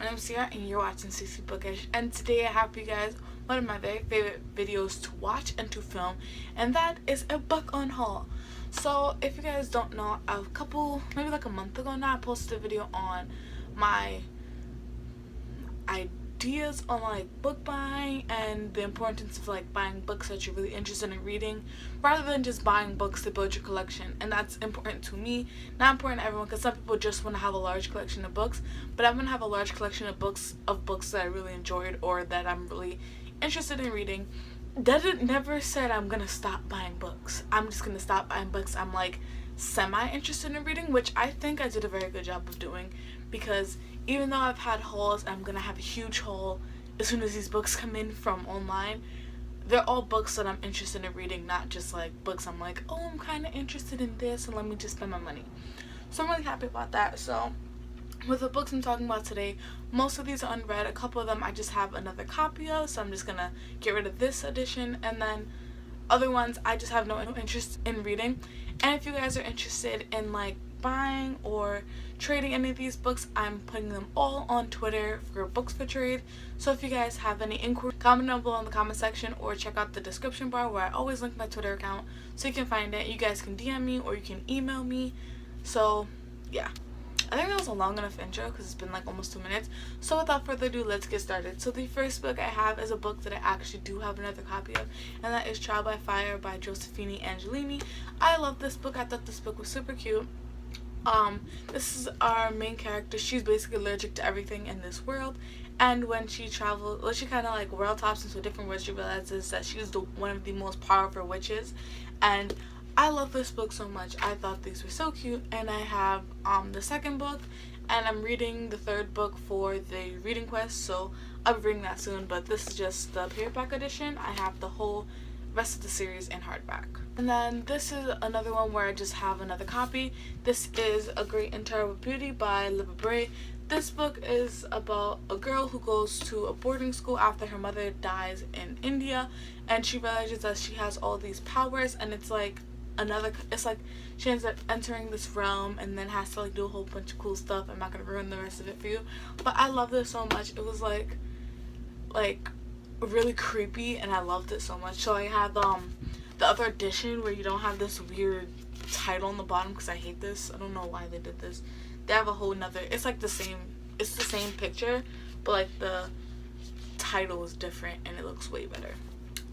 name's Sierra and you're watching CC Bookish, and today I have for you guys one of my very favorite videos to watch and to film, and that is a book unhaul. So if you guys don't know, maybe like a month ago now, I posted a video on my ideas on like book buying and the importance of like buying books that you're really interested in reading rather than just buying books to build your collection. And that's important to me, not important to everyone, because some people just want to have a large collection of books, but I'm going to have a large collection of books that I really enjoyed or that I'm really interested in reading. That never said I'm going to stop buying books. I'm just going to stop buying books I'm like semi-interested in reading, which I think I did a very good job of doing, because even though I've had hauls, I'm going to have a huge haul as soon as these books come in from online. They're all books that I'm interested in reading, not just like books I'm like, oh, I'm kind of interested in this and let me just spend my money. So I'm really happy about that. So with the books I'm talking about today, most of these are unread. A couple of them I just have another copy of, so I'm just going to get rid of this edition. And then other ones I just have no interest in reading. And if you guys are interested in like buying or trading any of these books, I'm putting them all on Twitter for Books for Trade. So if you guys have any inquiry, comment down below in the comment section or check out the description bar where I always link my Twitter account so you can find it. You guys can DM me or you can email me. So yeah, I think that was a long enough intro because it's been like almost 2 minutes. So without further ado, let's get started. So the first book I have is a book that I actually do have another copy of, and that is Trial by Fire by Josephine Angelini. I love this book. I thought this book was super cute. This is our main character. She's basically allergic to everything in this world, and when she travels, well, she kind of like world tops into a different world, she realizes that she's one of the most powerful witches. And I love this book so much. I thought these were so cute. And I have the second book, and I'm reading the third book for the reading quest, so I'll be reading that soon. But this is just the paperback edition. I have the whole rest of the series in hardback. And then this is another one where I just have another copy. This is A Great and Terrible Beauty by Libba Bray. This book is about a girl who goes to a boarding school after her mother dies in India, and she realizes that she has all these powers, and it's like she ends up entering this realm and then has to like do a whole bunch of cool stuff. I'm not gonna ruin the rest of it for you, but I love this so much. It was like really creepy, and I loved it so much. So I have the other edition where you don't have this weird title on the bottom, because I hate this. I don't know why they did this. They have a whole nother, it's the same picture, but like the title is different and it looks way better.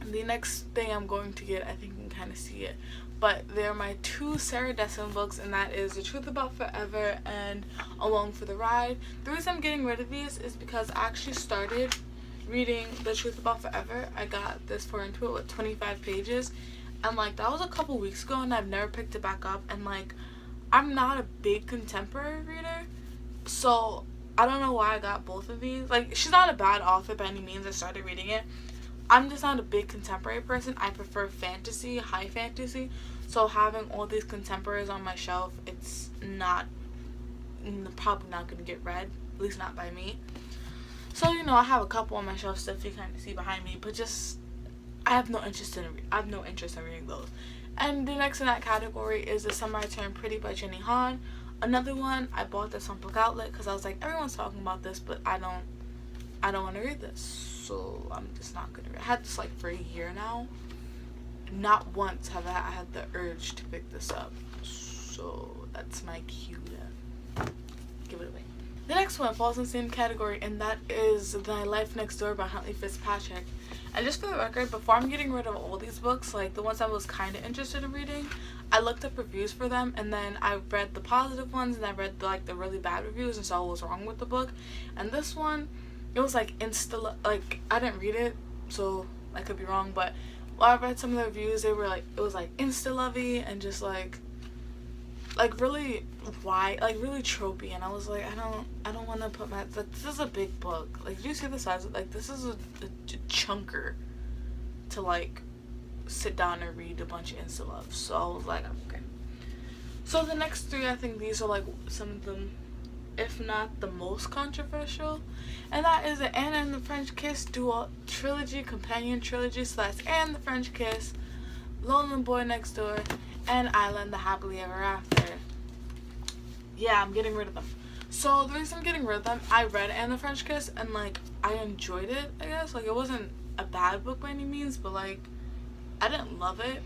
The next thing I'm going to get, I think you can kind of see it, but they're my two Sarah Dessen books, and that is The Truth About Forever and Along for the Ride. The reason I'm getting rid of these is because I actually started reading The Truth About Forever. I got this far into it with 25 pages, and like that was a couple weeks ago, and I've never picked it back up. And like I'm not a big contemporary reader, so I don't know why I got both of these. Like, she's not a bad author by any means. I started reading it. I'm just not a big contemporary person. I prefer fantasy, high fantasy. So having all these contemporaries on my shelf, it's probably not going to get read, at least not by me. So, you know, I have a couple on my shelf, stuff you kind of see behind me, but just I have no interest in reading those. And the next in that category is The Summer I Turned Pretty by Jenny Han. Another one, I bought this on Book Outlet because I was like, everyone's talking about this, but I don't want to read this, so I'm just not gonna read it. I had this like for a year now. Not once have I had the urge to pick this up, so that's my cue to give it away. The next one falls in the same category, and that is The Life Next Door by Huntley Fitzpatrick. And just for the record, before I'm getting rid of all these books, like the ones I was kind of interested in reading, I looked up reviews for them, and then I read the positive ones, and I read the really bad reviews and saw what was wrong with the book. And this one, it was like I didn't read it, so I could be wrong, but while I read some of the reviews, it was like insta-lovey and just like really really tropey, and I was like, I don't want to put this is a big book. Like, do you see the size of this is a chunker to like sit down and read a bunch of insta-love. So I was like, okay. So the next three, I think these are like some of them, if not the most controversial, and that is the Anna and the French Kiss dual trilogy, companion trilogy. So that's Anna and the French Kiss, Lonely Boy Next Door, and Island the Happily Ever After. Yeah, I'm getting rid of them. So the reason I'm getting rid of them, I read Anne the French Kiss and like I enjoyed it, I guess. Like it wasn't a bad book by any means, but like I didn't love it.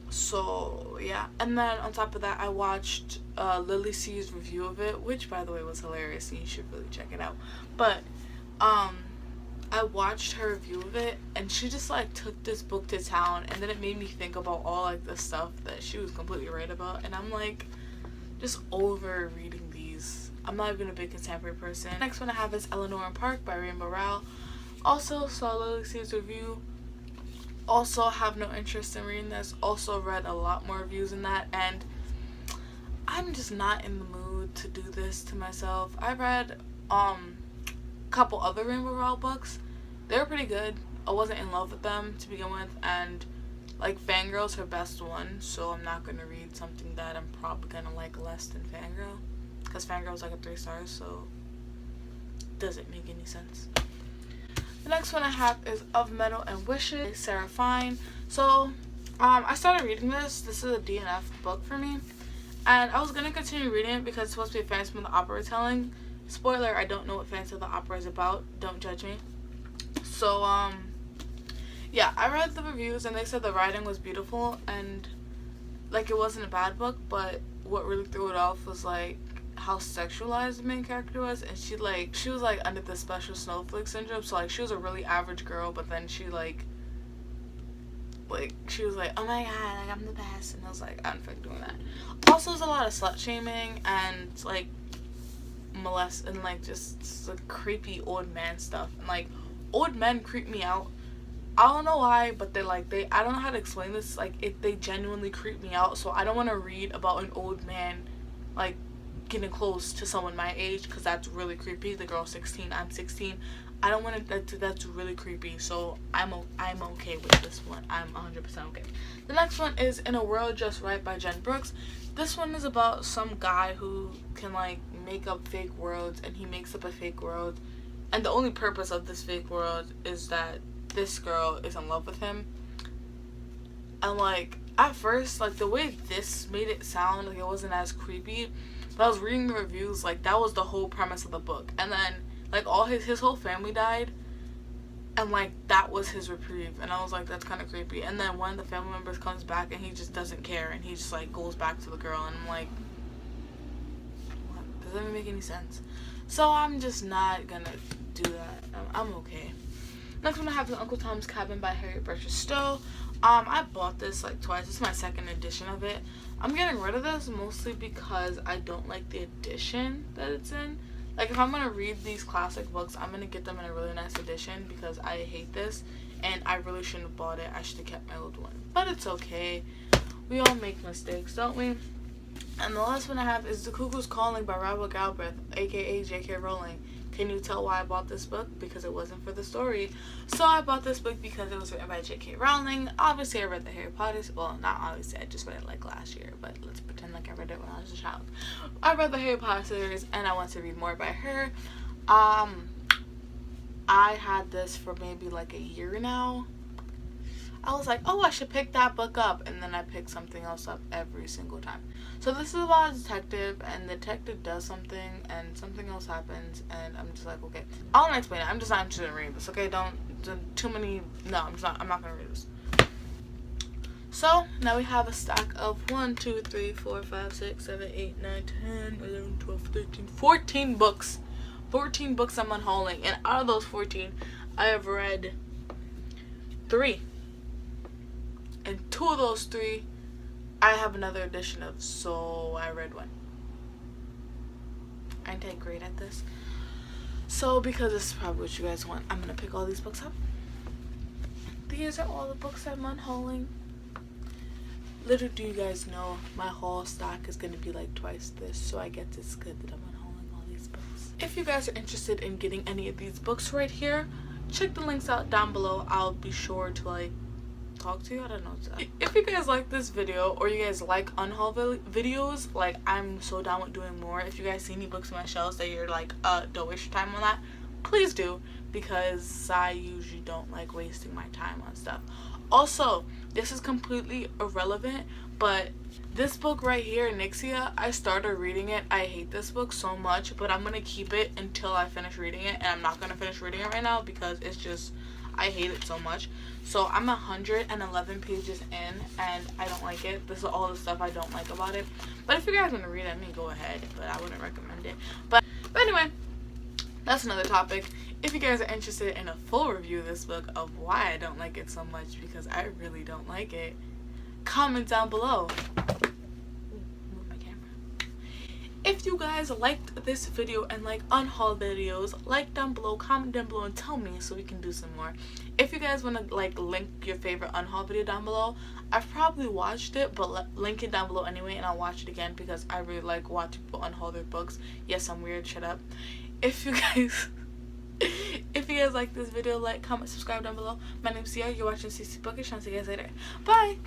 So yeah. And then on top of that, I watched Lily C's review of it, which by the way was hilarious and you should really check it out. But I watched her review of it and she just like took this book to town, and then it made me think about all like the stuff that she was completely right about, and I'm like just over reading these. I'm not even a big contemporary person. Next one I have is Eleanor and Park by Rainbow Rowell. Also saw Lily C's review. Also have no interest in reading this. Also read a lot more reviews than that, and I'm just not in the mood to do this to myself. I read a couple other Rainbow Rowell books. They were pretty good. I wasn't in love with them to begin with, and like Fangirl's her best one, so I'm not gonna read something that I'm probably gonna like less than Fangirl, because Fangirl's like a 3 stars, so doesn't make any sense. The next one I have is Of Metal and Wishes by Sarah Fine. So I started reading this. This is a DNF book for me, and I was gonna continue reading it because it's supposed to be a Phantom of the Opera retelling. Spoiler, I don't know what Phantom of the Opera is about. Don't judge me. So yeah, I read the reviews and they said the writing was beautiful and like it wasn't a bad book, but what really threw it off was like how sexualized the main character was, and she was like under the special snowflake syndrome. So like she was a really average girl, but then she like she was like, oh my god, like I'm the best, and I was like, I'm fucking doing that. Also there's a lot of slut shaming and like molest and like just like creepy old man stuff, and like old men creep me out. I don't know why, but they I don't know how to explain this, like they genuinely creep me out. So I don't want to read about an old man like getting close to someone my age, because that's really creepy. The girl's 16, I'm 16. I don't want to, that's really creepy. So I'm okay with this one. I'm 100% okay. The next one is In a World Just Right by Jen Brooks. This one is about some guy who can like make up fake worlds, and he makes up a fake world, and the only purpose of this fake world is that this girl is in love with him. And like at first, like the way this made it sound, like it wasn't as creepy, but I was reading the reviews, like that was the whole premise of the book. And then like all his whole family died, and like that was his reprieve, and I was like, that's kind of creepy. And then one of the family members comes back and he just doesn't care, and he just like goes back to the girl, and I'm like, what? Doesn't even make any sense. So I'm just not gonna do that. I'm okay. Next one I have is Uncle Tom's Cabin by Harriet Beecher Stowe. I bought this like twice. This is my second edition of it. I'm getting rid of this mostly because I don't like the edition that it's in. Like if I'm gonna read these classic books, I'm gonna get them in a really nice edition, because I hate this and I really shouldn't have bought it. I should have kept my old one. But it's okay. We all make mistakes, don't we? And the last one I have is The Cuckoo's Calling by Robert Galbraith, aka J.K. Rowling. Can you tell why I bought this book? Because it wasn't for the story. So I bought this book because it was written by J.K. Rowling. Obviously I read the Harry Potter, well not obviously, I just read it like last year, but let's pretend like I read it when I was a child. I read the Harry Potter series and I want to read more by her. I had this for maybe like a year now. I was like, oh, I should pick that book up, and then I pick something else up every single time. So this is about a detective, and the detective does something, and something else happens, and I'm just like, okay, I want to explain it. I'm just not interested in reading this, okay? No, I'm not gonna read this. So now we have a stack of 1, 2, 3, 4, 5, 6, 7, 8, 9, 10, 11, 12, 13, 14 books. 14 books I'm unhauling, and out of those 14, I have read 3. And 2 of those 3, I have another edition of, so I read 1. Aren't I great at this? So because this is probably what you guys want, I'm going to pick all these books up. These are all the books I'm unhauling. Little do you guys know, my haul stock is going to be like twice this, so I guess it's good that I'm unhauling all these books. If you guys are interested in getting any of these books right here, check the links out down below. I'll be sure to like talk to you. I don't know. If you guys like this video, or you guys like unhaul videos, like I'm so down with doing more. If you guys see any books on my shelves that you're like, don't waste your time on that, please do, because I usually don't like wasting my time on stuff. Also, this is completely irrelevant, but this book right here, Nixia, I started reading it. I hate this book so much, but I'm gonna keep it until I finish reading it, and I'm not gonna finish reading it right now because it's just, I hate it so much. So I'm 111 pages in, and I don't like it. This is all the stuff I don't like about it. But if you guys want to read it, I mean, go ahead, but I wouldn't recommend it. But anyway, that's another topic. If you guys are interested in a full review of this book of why I don't like it so much, because I really don't like it, comment down below. Move my camera. If you guys liked this video and like unhaul videos, like down below, comment down below, and tell me so we can do some more. If you guys want to like link your favorite unhaul video down below, I've probably watched it, but link it down below anyway, and I'll watch it again because I really like watching people unhaul their books. Yes, I'm weird. Shut up. If you guys like this video, like, comment, subscribe down below. My name's Sia. You're watching CC Bookish. I'll see you guys later. Bye.